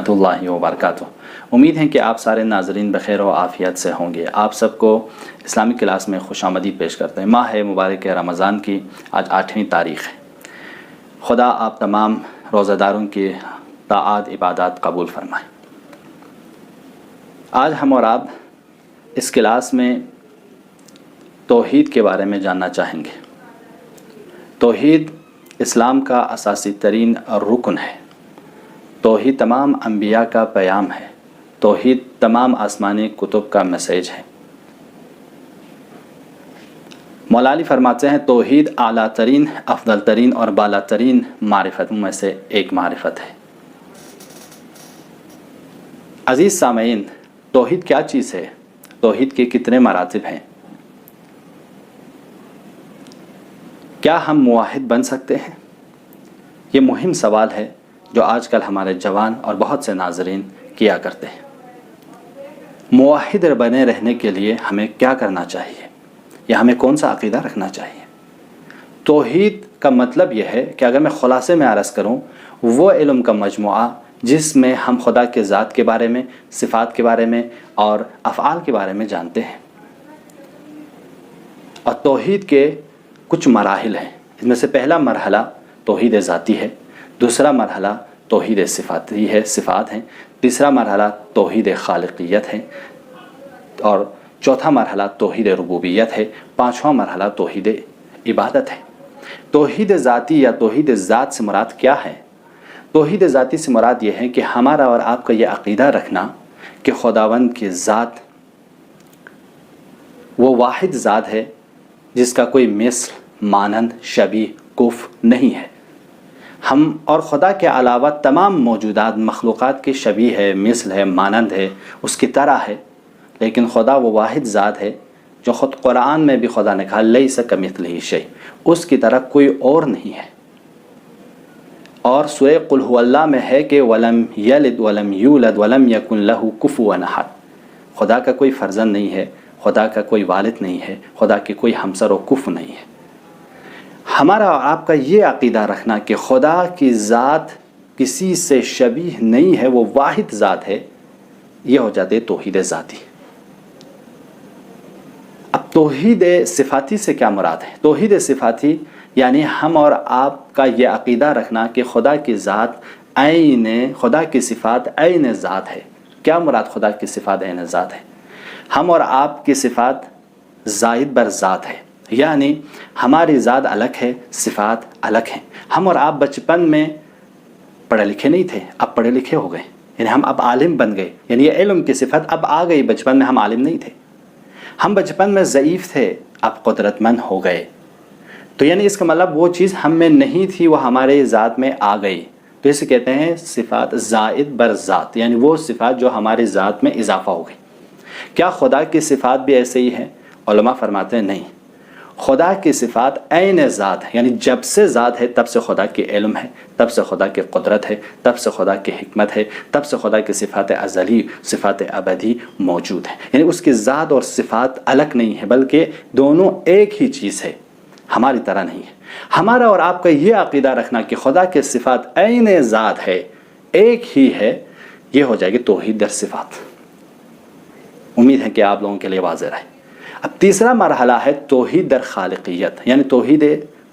اللہ وبرکاتہ۔ امید ہے کہ آپ سارے ناظرین بخیر و عافیت سے ہوں گے۔ آپ سب کو اسلامی کلاس میں خوش آمدید پیش کرتے ہیں۔ ماہ مبارک رمضان کی آج 8ویں تاریخ ہے۔ خدا آپ تمام روزہ داروں کی طاعات عبادات قبول فرمائے۔ آج ہم اور آپ اس کلاس میں توحید کے بارے میں جاننا چاہیں گے۔ توحید اسلام کا اساسی ترین رکن ہے۔ توحید تمام انبیاء کا پیام ہے۔ توحید تمام آسمانی کتب کا میسیج ہے۔ مولا علی فرماتے ہیں توحید اعلیٰ ترین، افضل ترین اور بالا ترین معرفتوں میں سے ایک معرفت ہے۔ عزیز سامعین، توحید کیا چیز ہے؟ توحید کے کتنے مراتب ہیں؟ کیا ہم موحد بن سکتے ہیں؟ یہ مہم سوال ہے جو آج کل ہمارے جوان اور بہت سے ناظرین کیا کرتے ہیں۔ موحد بنے رہنے کے لیے ہمیں کیا کرنا چاہیے یا ہمیں کون سا عقیدہ رکھنا چاہیے؟ توحید کا مطلب یہ ہے کہ اگر میں خلاصے میں عرض کروں، وہ علم کا مجموعہ جس میں ہم خدا کے ذات کے بارے میں، صفات کے بارے میں اور افعال کے بارے میں جانتے ہیں۔ اور توحید کے کچھ مراحل ہیں۔ اس میں سے پہلا مرحلہ توحید ذاتی ہے، دوسرا مرحلہ توحید صفاتی ہے، صفات ہیں، تیسرا مرحلہ توحید خالقیت ہے، اور چوتھا مرحلہ توحید ربوبیت ہے، پانچواں مرحلہ توحید عبادت ہے۔ توحید ذاتی یا توحید ذات سے مراد کیا ہے؟ توحید ذاتی سے مراد یہ ہے کہ ہمارا اور آپ کا یہ عقیدہ رکھنا کہ خداوند کی ذات وہ واحد ذات ہے جس کا کوئی مثل، مانند، شبیہ، کف نہیں ہے۔ ہم اور خدا کے علاوہ تمام موجودات مخلوقات کی شبیہ ہے، مثل ہے، مانند ہے، اس کی طرح ہے، لیکن خدا وہ واحد ذات ہے جو خود قرآن میں بھی خدا نے کہا لیس کمثلہ شیء، اس کی طرح کوئی اور نہیں ہے۔ اور سورہ قل ھو اللہ میں ہے کہ ولم یلد ولم یولد ولم یکن لہ کفوا احد، خدا کا کوئی فرزند نہیں ہے، خدا کا کوئی والد نہیں ہے، خدا کی کوئی ہمسر و کف نہیں ہے۔ ہمارا اور آپ کا یہ عقیدہ رکھنا کہ خدا کی ذات کسی سے شبیہ نہیں ہے، وہ واحد ذات ہے، یہ ہو جاتے توحید ذاتی۔ اب توحید صفاتی سے کیا مراد ہے؟ توحید صفاتی یعنی ہم اور آپ کا یہ عقیدہ رکھنا کہ خدا کی ذات عین، خدا کی صفات عین ذات ہے۔ کیا مراد خدا کی صفات عین ذات ہے؟ ہم اور آپ کی صفات زائد بر ذات ہے، یعنی ہماری ذات الگ ہے، صفات الگ ہیں۔ ہم اور آپ بچپن میں پڑھے لکھے نہیں تھے، اب پڑھے لکھے ہو گئے، یعنی ہم اب عالم بن گئے، یعنی یہ علم کی صفت اب آ گئی۔ بچپن میں ہم عالم نہیں تھے، ہم بچپن میں ضعیف تھے، اب قدرت مند ہو گئے۔ تو یعنی اس کا مطلب وہ چیز ہم میں نہیں تھی وہ ہمارے ذات میں آ گئی۔ تو اسے کہتے ہیں صفات زائد بر ذات، یعنی وہ صفات جو ہماری ذات میں اضافہ ہو گئی۔ کیا خدا کی صفات بھی ایسے ہی ہیں؟ علماء فرماتے ہیں نہیں، خدا کی صفات عین ذات ہے، یعنی جب سے ذات ہے تب سے خدا کی علم ہے، تب سے خدا کی قدرت ہے، تب سے خدا کی حکمت ہے، تب سے خدا کی صفات ازلی، صفات ابدی موجود ہیں۔ یعنی اس کی ذات اور صفات الگ نہیں ہے، بلکہ دونوں ایک ہی چیز ہے، ہماری طرح نہیں ہے۔ ہمارا اور آپ کا یہ عقیدہ رکھنا کہ خدا کے صفات عین ذات ہے، ایک ہی ہے، یہ ہو جائے گی توحید در صفات۔ امید ہے کہ آپ لوگوں کے لیے واضح رہے۔ اب تیسرا مرحلہ ہے توحید در خالقیت، یعنی توحید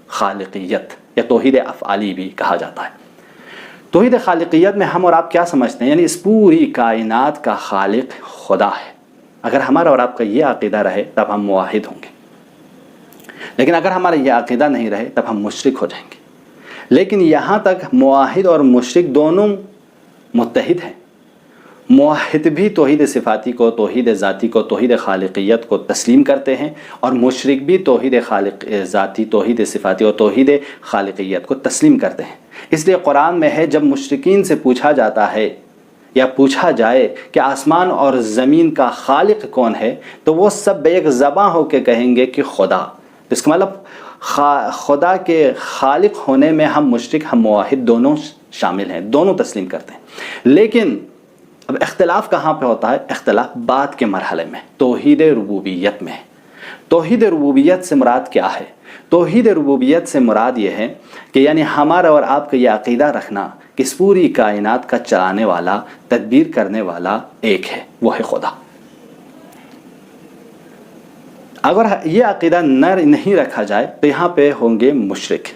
خالقیت یا توحید افعالی بھی کہا جاتا ہے۔ توحید خالقیت میں ہم اور آپ کیا سمجھتے ہیں؟ یعنی اس پوری کائنات کا خالق خدا ہے۔ اگر ہمارا اور آپ کا یہ عقیدہ رہے تب ہم موحد ہوں گے، لیکن اگر ہمارا یہ عقیدہ نہیں رہے تب ہم مشرک ہو جائیں گے۔ لیکن یہاں تک موحد اور مشرک دونوں متحد ہیں۔ موحد بھی توحید صفاتی کو، توحید ذاتی کو، توحید خالقیت کو تسلیم کرتے ہیں، اور مشرک بھی توحید ذاتی، توحید صفاتی اور توحید خالقیت کو تسلیم کرتے ہیں۔ اس لیے قرآن میں ہے جب مشرکین سے پوچھا جاتا ہے یا پوچھا جائے کہ آسمان اور زمین کا خالق کون ہے، تو وہ سب بیک زباں ہو کے کہیں گے کہ خدا۔ اس کا مطلب خدا کے خالق ہونے میں ہم مشرک، ہم موحد دونوں شامل ہیں، دونوں تسلیم کرتے ہیں۔ لیکن اب اختلاف کہاں پہ ہوتا ہے؟ اختلاف بعد کے مرحلے میں، توحید ربوبیت میں۔ توحید ربوبیت سے مراد کیا ہے؟ توحید ربوبیت سے مراد یہ ہے کہ یعنی ہمارا اور آپ کا یہ عقیدہ رکھنا کہ اس پوری کائنات کا چلانے والا، تدبیر کرنے والا ایک ہے، وہ ہے خدا۔ اگر یہ عقیدہ نہیں رکھا جائے تو یہاں پہ ہوں گے مشرک۔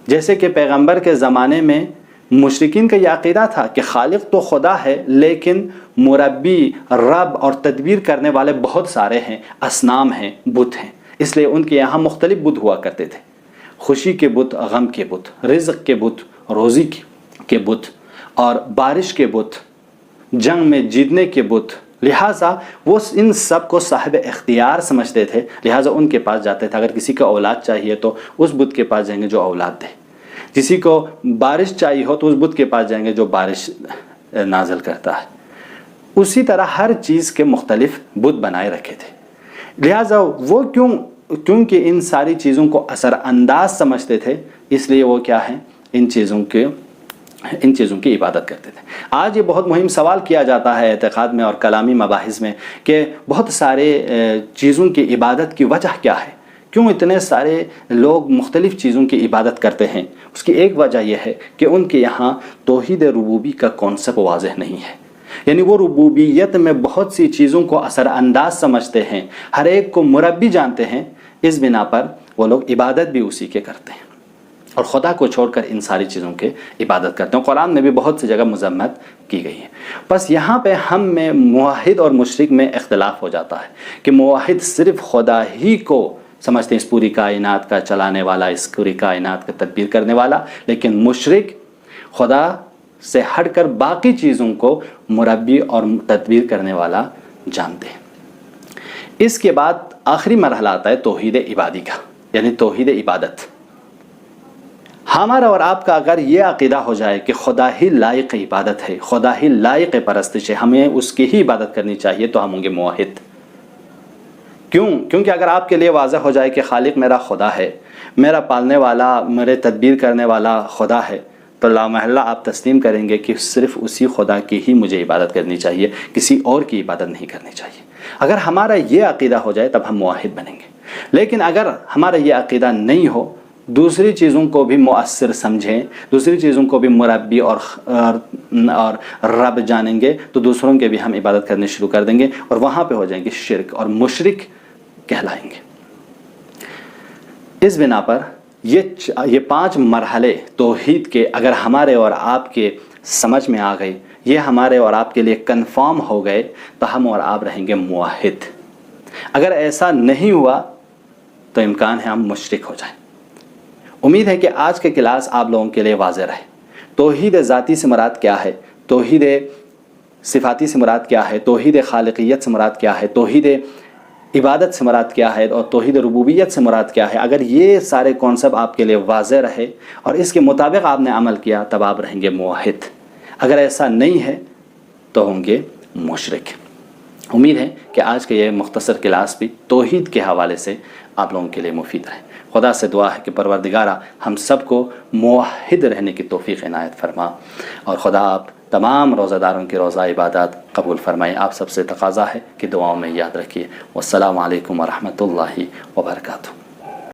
جیسے کہ پیغمبر کے زمانے میں مشرکین کا یہ عقیدہ تھا کہ خالق تو خدا ہے، لیکن مربی، رب اور تدبیر کرنے والے بہت سارے ہیں، اصنام ہیں، بت ہیں۔ اس لیے ان کے یہاں مختلف بت ہوا کرتے تھے، خوشی کے بت، غم کے بت، رزق کے بت، روزی کے بت، اور بارش کے بت، جنگ میں جیتنے کے بت۔ لہٰذا وہ ان سب کو صاحب اختیار سمجھتے تھے، لہٰذا ان کے پاس جاتے تھے۔ اگر کسی کو اولاد چاہیے تو اس بت کے پاس جائیں گے جو اولاد دے، کسی کو بارش چاہیے ہو تو اس بت کے پاس جائیں گے جو بارش نازل کرتا ہے۔ اسی طرح ہر چیز کے مختلف بت بنائے رکھے تھے۔ لہٰذا وہ کیونکہ ان ساری چیزوں کو اثر انداز سمجھتے تھے، اس لیے وہ کیا ہیں، ان چیزوں کی عبادت کرتے تھے۔ آج یہ بہت مہم سوال کیا جاتا ہے اعتقاد میں اور کلامی مباحث میں کہ بہت سارے چیزوں کی عبادت کی وجہ کیا ہے، کیوں اتنے سارے لوگ مختلف چیزوں کی عبادت کرتے ہیں؟ اس کی ایک وجہ یہ ہے کہ ان کے یہاں توحید ربوبی کا کانسیپٹ واضح نہیں ہے، یعنی وہ ربوبیت میں بہت سی چیزوں کو اثر انداز سمجھتے ہیں، ہر ایک کو مربی جانتے ہیں، اس بنا پر وہ لوگ عبادت بھی اسی کے کرتے ہیں اور خدا کو چھوڑ کر ان ساری چیزوں کے عبادت کرتے ہیں۔ قرآن میں بھی بہت سی جگہ مذمت کی گئی ہے۔ بس یہاں پہ ہم میں موحد اور مشرک میں اختلاف ہو جاتا ہے کہ موحد صرف خدا ہی کو سمجھتے ہیں، اس پوری کائنات کا چلانے والا، اس پوری کائنات کا تدبیر کرنے والا، لیکن مشرک خدا سے ہٹ کر باقی چیزوں کو مربی اور تدبیر کرنے والا جانتے ہیں۔ اس کے بعد آخری مرحلہ آتا ہے توحید عبادی کا، یعنی توحید عبادت۔ ہمارا اور آپ کا اگر یہ عقیدہ ہو جائے کہ خدا ہی لائق عبادت ہے، خدا ہی لائق پرستش ہے، ہمیں اس کی ہی عبادت کرنی چاہیے، تو ہم ہوں گے موحد۔ کیونکہ اگر آپ کے لیے واضح ہو جائے کہ خالق میرا خدا ہے، میرا پالنے والا، میرے تدبیر کرنے والا خدا ہے، تو لامحالہ آپ تسلیم کریں گے کہ صرف اسی خدا کی ہی مجھے عبادت کرنی چاہیے، کسی اور کی عبادت نہیں کرنی چاہیے۔ اگر ہمارا یہ عقیدہ ہو جائے تب ہم موحد بنیں گے۔ لیکن اگر ہمارا یہ عقیدہ نہیں ہو، دوسری چیزوں کو بھی مؤثر سمجھیں، دوسری چیزوں کو بھی مربی اور رب جانیں گے، تو دوسروں کے بھی ہم عبادت کرنے شروع کر دیں گے، اور وہاں پہ ہو جائیں گے شرک اور مشرک کہلائیں گے۔ اس بنا پر یہ 5 مرحلے توحید کے اگر ہمارے اور آپ کے سمجھ میں آ گئے، یہ ہمارے اور آپ کے لیے کنفرم ہو گئے، تو ہم اور آپ رہیں گے موحد۔ اگر ایسا نہیں ہوا تو امکان ہے ہم مشرک ہو جائیں۔ امید ہے کہ آج کے کلاس آپ لوگوں کے لیے واضح رہے۔ توحید ذاتی سے مراد کیا ہے، توحید صفاتی سے مراد کیا ہے، توحید خالقیت سے مراد کیا ہے، توحید عبادت سے مراد کیا ہے، اور توحید ربوبیت سے مراد کیا ہے۔ اگر یہ سارے کانسیپٹ آپ کے لیے واضح رہے اور اس کے مطابق آپ نے عمل کیا، تب آپ رہیں گے موحد۔ اگر ایسا نہیں ہے تو ہوں گے مشرک۔ امید ہے کہ آج کا یہ مختصر کلاس بھی توحید کے حوالے سے آپ لوگوں کے لیے مفید رہے۔ خدا سے دعا ہے کہ پروردگارہ ہم سب کو موحد رہنے کی توفیق عنایت فرما، اور خدا آپ تمام روزہ داروں کی روزہ عبادات قبول فرمائے۔ آپ سب سے تقاضا ہے کہ دعاؤں میں یاد رکھیے۔ والسلام علیکم ورحمۃ اللہ وبرکاتہ۔